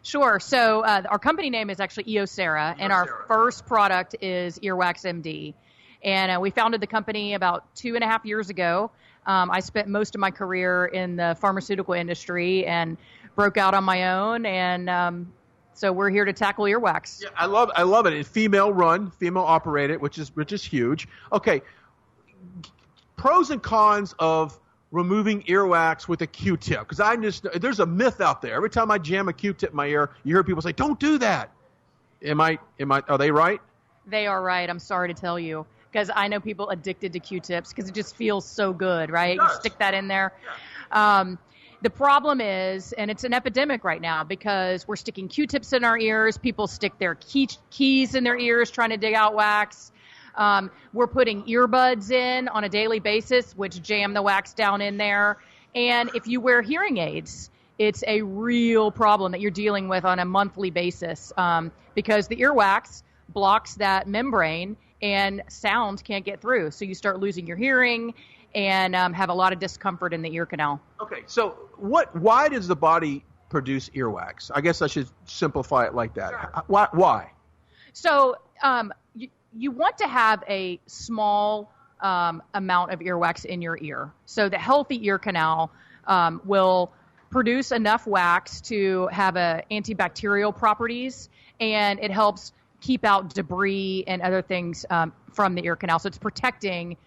Sure. So our company name is actually Eosera, and our first product is Earwax MD. And we founded the company about 2.5 years ago. I spent most of my career in the pharmaceutical industry and broke out on my own. And so we're here to tackle earwax. Yeah, I love it. It's female run, female operated, which is huge. Okay. Pros and cons of removing earwax with a Q-tip, because there's a myth out there. Every time I jam a Q-tip in my ear, you hear people say, "Don't do that." Are they right? They are right. I'm sorry to tell you, because I know people addicted to Q-tips because it just feels so good, right? You stick that in there. Yeah. The problem is, and it's an epidemic right now, because we're sticking Q-tips in our ears. People stick their keys in their ears trying to dig out wax. We're putting earbuds in on a daily basis, which jam the wax down in there. And if you wear hearing aids, it's a real problem that you're dealing with on a monthly basis, because the earwax blocks that membrane and sound can't get through. So you start losing your hearing and have a lot of discomfort in the ear canal. Okay, so why does the body produce earwax? I guess I should simplify it like that. Sure. Why? So you want to have a small amount of earwax in your ear. So the healthy ear canal will produce enough wax to have antibacterial properties, and it helps keep out debris and other things from the ear canal. So it's protecting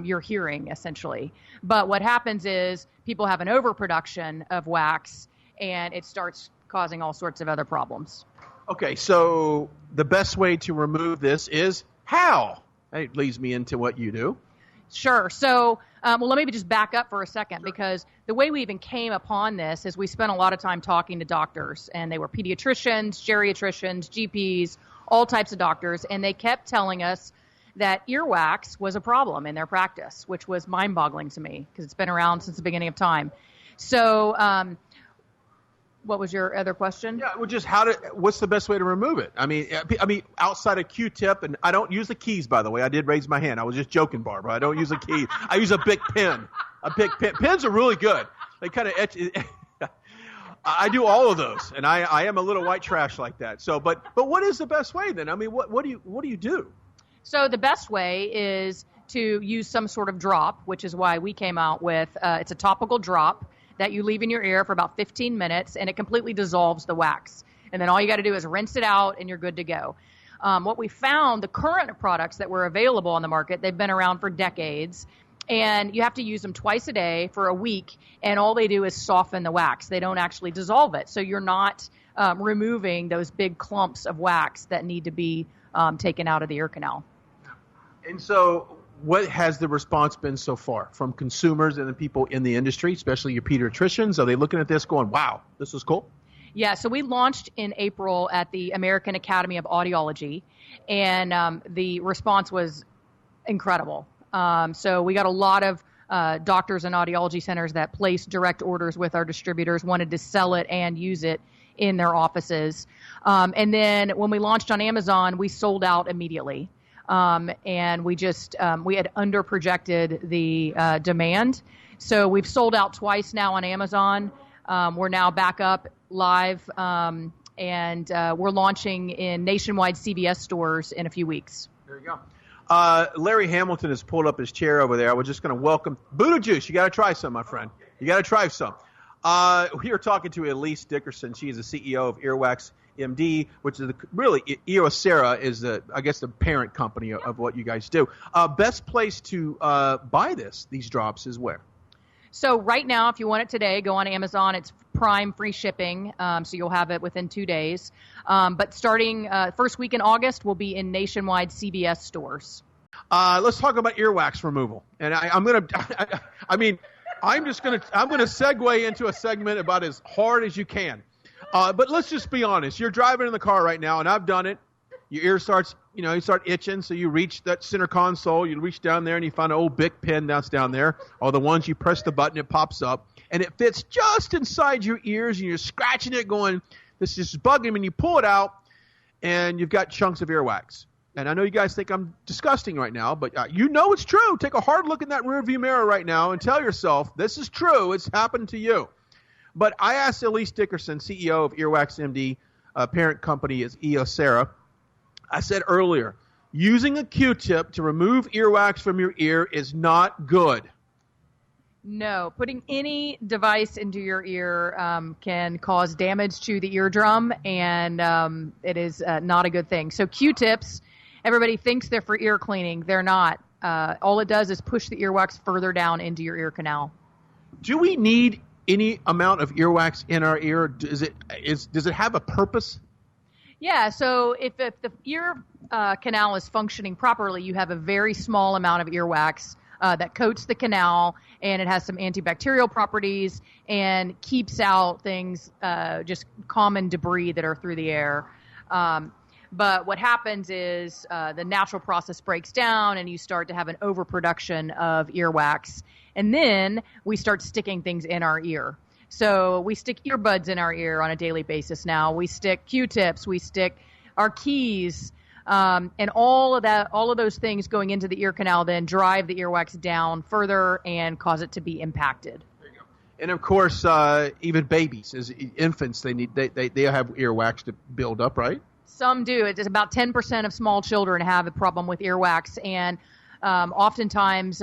your hearing, essentially. But what happens is people have an overproduction of wax, and it starts causing all sorts of other problems. Okay, so the best way to remove this is how? It leads me into what you do. Sure. So, let me just back up for a second, because the way we even came upon this is we spent a lot of time talking to doctors, and they were pediatricians, geriatricians, GPs, all types of doctors, and they kept telling us that earwax was a problem in their practice, which was mind-boggling to me because it's been around since the beginning of time. So, what was your other question? Yeah, well, just what's the best way to remove it? I mean, outside a Q-tip, and I don't use the keys, by the way. I did raise my hand. I was just joking, Barbara. I don't use a key. I use a big pen. Pens are really good. They kind of etch. I do all of those, and I am a little white trash like that. So, but what is the best way then? I mean, what do you do? So the best way is to use some sort of drop, which is why we came out with it's a topical drop that you leave in your ear for about 15 minutes, and it completely dissolves the wax. And then all you got to do is rinse it out, and you're good to go. What we found, the current products that were available on the market, they've been around for decades, and you have to use them twice a day for a week, and all they do is soften the wax. They don't actually dissolve it. So you're not removing those big clumps of wax that need to be taken out of the ear canal. And so what has the response been so far from consumers and the people in the industry, especially your pediatricians? Are they looking at this going, wow, this is cool? Yeah, so we launched in April at the American Academy of Audiology, and the response was incredible. So we got a lot of doctors and audiology centers that placed direct orders with our distributors, wanted to sell it and use it in their offices. And then when we launched on Amazon, we sold out immediately. And we had under-projected the demand. So we've sold out twice now on Amazon. We're now back up live, and we're launching in nationwide CVS stores in a few weeks. There you go. Larry Hamilton has pulled up his chair over there. We're just going to welcome Buddha Juice. You got to try some, my friend. You got to try some. We are talking to Elise Dickerson. She is the CEO of Earwax MD, which is really Eosera is the parent company of what you guys do. Best place to buy these drops is where? So right now, if you want it today, go on Amazon. It's Prime free shipping, so you'll have it within 2 days. But starting first week in August, we'll be in nationwide CVS stores. Let's talk about earwax removal. And I'm gonna segue into a segment about as hard as you can. But let's just be honest. You're driving in the car right now, and I've done it. Your ear starts, you start itching, so you reach that center console. You reach down there, and you find an old Bic pen that's down there. Or the ones you press the button, it pops up, and it fits just inside your ears, and you're scratching it going, this is bugging me, and you pull it out, and you've got chunks of earwax. And I know you guys think I'm disgusting right now, but it's true. Take a hard look in that rearview mirror right now and tell yourself, this is true. It's happened to you. But I asked Elise Dickerson, CEO of Earwax MD, parent company is Eosera. I said earlier, using a Q-tip to remove earwax from your ear is not good. No, putting any device into your ear can cause damage to the eardrum, and it is not a good thing. So Q-tips, everybody thinks they're for ear cleaning. They're not. All it does is push the earwax further down into your ear canal. Do we need any amount of earwax in our ear? Does it have a purpose? Yeah, so if the ear canal is functioning properly, you have a very small amount of earwax that coats the canal, and it has some antibacterial properties and keeps out things, just common debris that are through the air. But what happens is the natural process breaks down, and you start to have an overproduction of earwax. And then we start sticking things in our ear. So we stick earbuds in our ear on a daily basis now. We stick Q-tips. We stick our keys. And all of those things going into the ear canal then drive the earwax down further and cause it to be impacted. There you go. And of course, even babies, as infants, they have earwax to build up, right? Some do. It's about 10% of small children have a problem with earwax, and oftentimes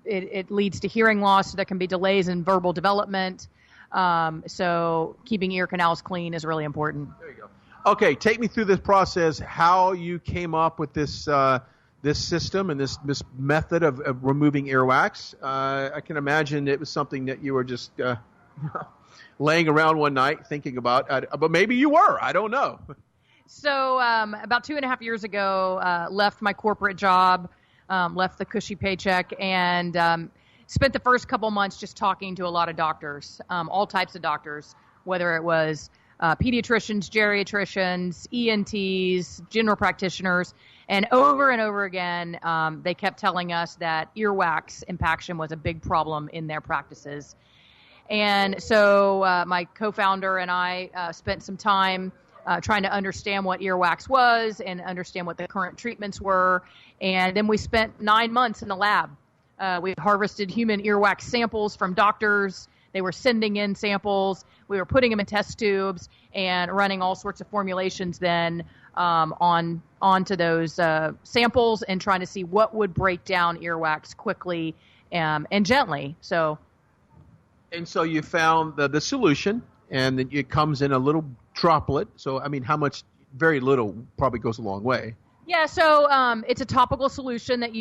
it leads to hearing loss. So there can be delays in verbal development. So keeping ear canals clean is really important. There you go. Okay, take me through this process, how you came up with this system and this method of removing earwax. I can imagine it was something that you were just laying around one night thinking about, but maybe you were. I don't know. So about 2.5 years ago, left my corporate job, left the cushy paycheck, and spent the first couple months just talking to a lot of doctors, all types of doctors, whether it was pediatricians, geriatricians, ENTs, general practitioners, and over again, they kept telling us that earwax impaction was a big problem in their practices. And so my co-founder and I spent some time trying to understand what earwax was and understand what the current treatments were. And then we spent 9 months in the lab. We harvested human earwax samples from doctors. They were sending in samples. We were putting them in test tubes and running all sorts of formulations then onto those samples and trying to see what would break down earwax quickly and gently. And so you found the solution, and it comes in a little droplet. So, I mean, how much? Very little probably goes a long way. Yeah, so it's a topical solution that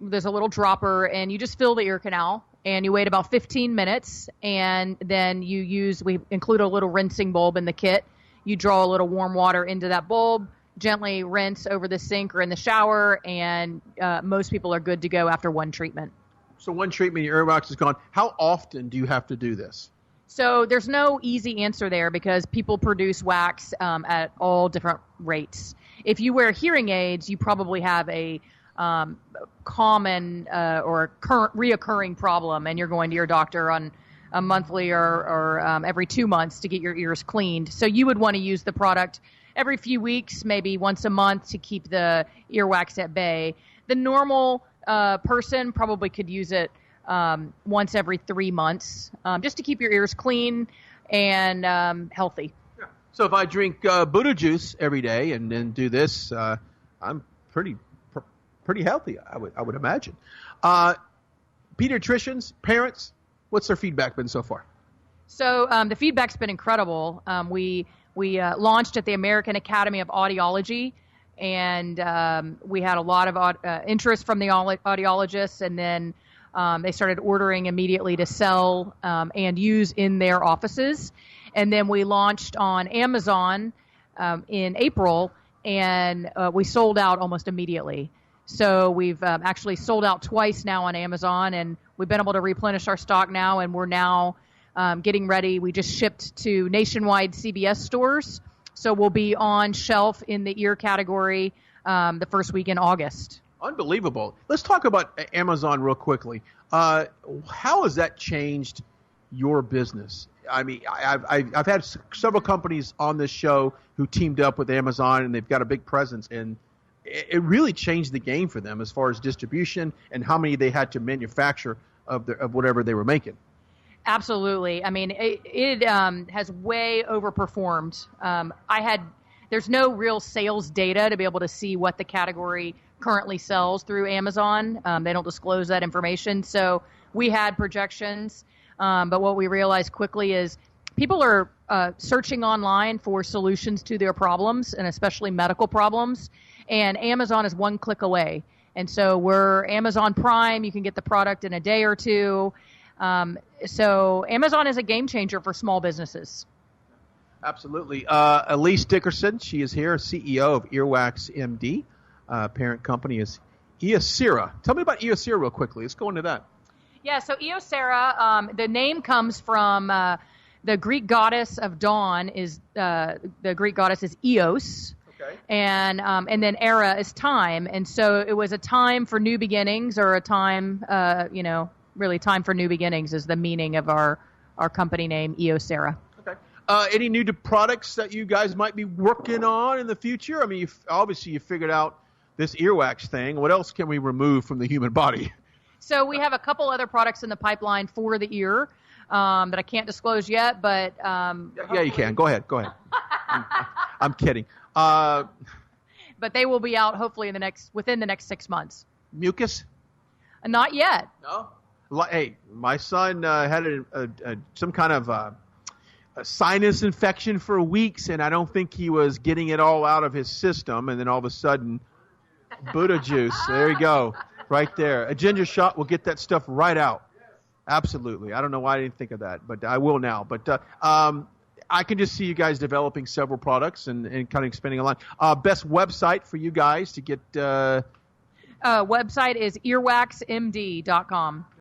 there's a little dropper, and you just fill the ear canal, and you wait about 15 minutes, and then we include a little rinsing bulb in the kit. You draw a little warm water into that bulb, gently rinse over the sink or in the shower, and most people are good to go after one treatment. So one treatment, your earwax is gone. How often do you have to do this? So there's no easy answer there because people produce wax at all different rates. If you wear hearing aids, you probably have a common or current reoccurring problem, and you're going to your doctor on a monthly or every 2 months to get your ears cleaned. So you would want to use the product every few weeks, maybe once a month, to keep the earwax at bay. The normal person probably could use it once every 3 months, just to keep your ears clean and healthy. Yeah. So if I drink Buddha juice every day and then do this, I'm pretty healthy, I would imagine. Pediatricians, parents, what's their feedback been so far? So the feedback's been incredible. We launched at the American Academy of Audiology, and we had a lot of interest from the audiologists, and then they started ordering immediately to sell and use in their offices. And then we launched on Amazon in April, and we sold out almost immediately. So we've actually sold out twice now on Amazon, and we've been able to replenish our stock now, and we're now getting ready. We just shipped to nationwide CVS stores, so we'll be on shelf in the ear category the first week in August. Unbelievable. Let's talk about Amazon real quickly. How has that changed your business? I mean, I've had several companies on this show who teamed up with Amazon, and they've got a big presence, and it really changed the game for them as far as distribution and how many they had to manufacture of whatever they were making. Absolutely. I mean, it has way overperformed. There's no real sales data to be able to see what the category currently sells through Amazon. They don't disclose that information. So we had projections, but what we realized quickly is people are searching online for solutions to their problems, and especially medical problems. And Amazon is one click away. And so we're Amazon Prime. You can get the product in a day or two. So Amazon is a game changer for small businesses. Absolutely. Elise Dickerson, she is here, CEO of Earwax MD. Parent company is Eosera. Tell me about Eosera real quickly. Let's go into that. Yeah, so Eosera, the name comes from the Greek goddess of dawn. The Greek goddess is Eos. Okay. And then era is time. And so it was a time for new beginnings, or a time, really time for new beginnings is the meaning of our company name, Eosera. Okay. Any new products that you guys might be working on in the future? I mean, obviously you figured out this earwax thing. What else can we remove from the human body? So we have a couple other products in the pipeline for the ear that I can't disclose yet, but yeah, you can. Go ahead. I'm kidding. But they will be out hopefully within the next 6 months. Mucus? Not yet. No. Hey, my son had some kind of a sinus infection for weeks, and I don't think he was getting it all out of his system. And then all of a sudden, Buddha juice. There you go, right there. A ginger shot will get that stuff right out. Absolutely. I don't know why I didn't think of that, but I will now. But I can just see you guys developing several products and kind of expanding a line. Best website for you guys to get. Website is earwaxmd.com.